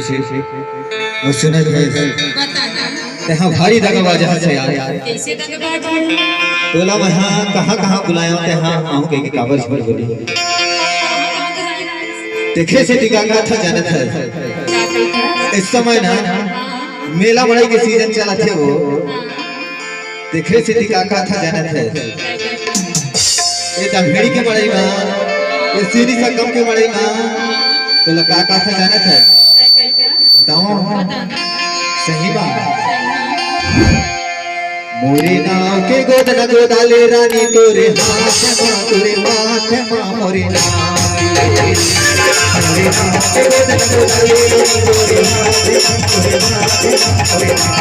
से और सुनत है ते हाँ भारी दगाबाज है यार कैसे दगाबाज तोला मैं हाँ कहाँ बुलाया ते हाँ आऊँ के काबर छोड़ बोली देखे से टिका का था जानत है इस समय ना मेला मड़ाई के सीजन चला थे वो देखे से टिका का था जानत है ये दंगड़ी के मड़ाई में ये सीरी सा कम के मड़ाई में तो लगा का था जानत है बताओ सही बात मोरे नाव के गोद न गोदाले रानी तोरे हाथ मां तोरे माथ मां मोरे नाव के गोद न गोदाले रानी तोरे हाथ तोरे माथ मोरे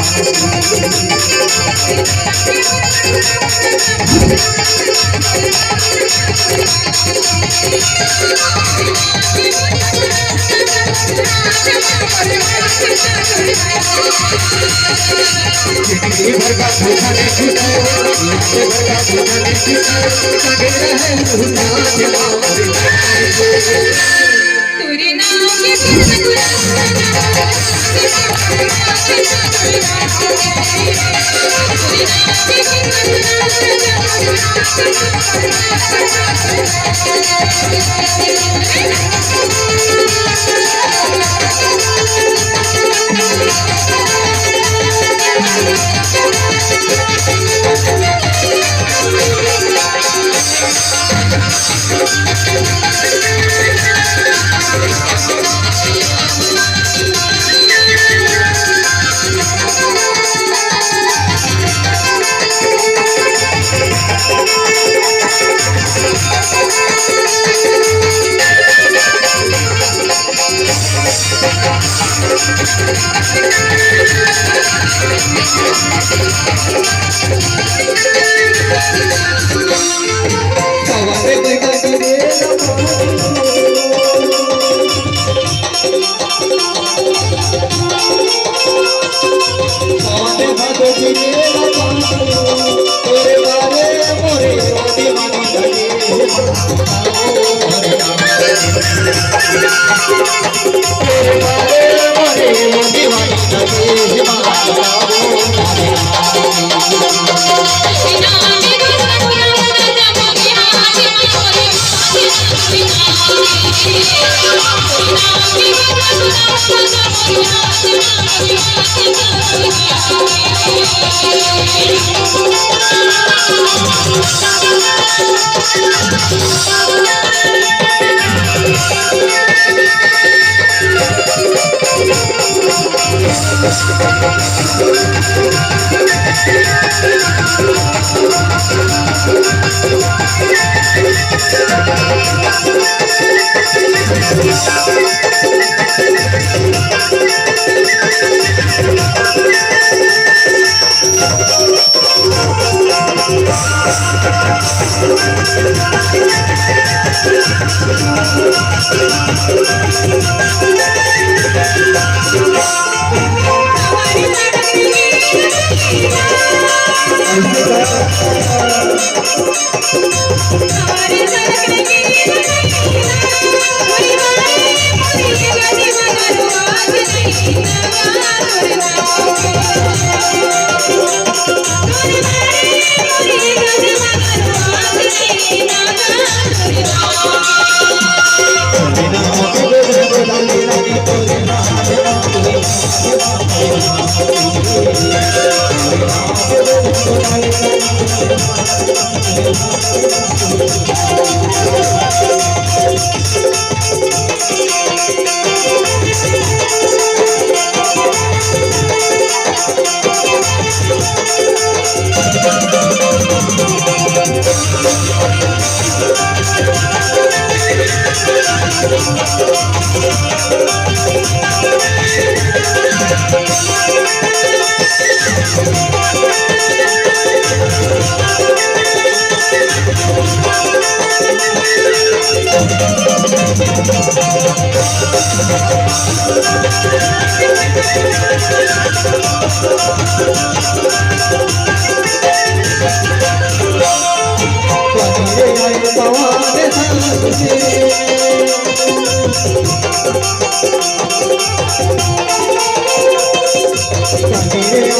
भर का भूखा नहीं छूटा भर का भूखा नहीं छूटा सगे रहे तोरे नाम के नाव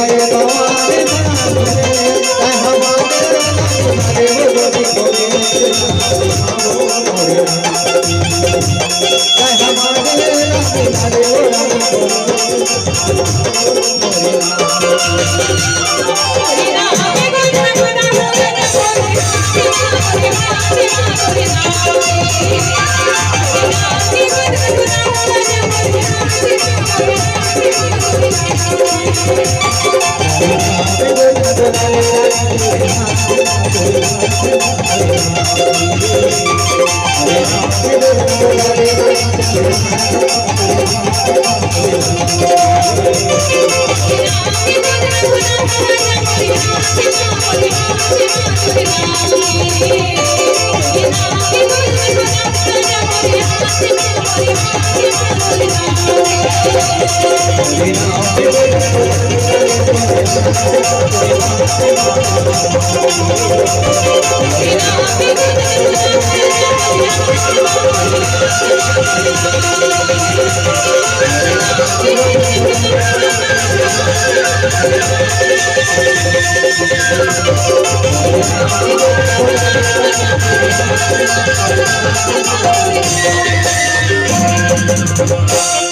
आए भवानी Thank you.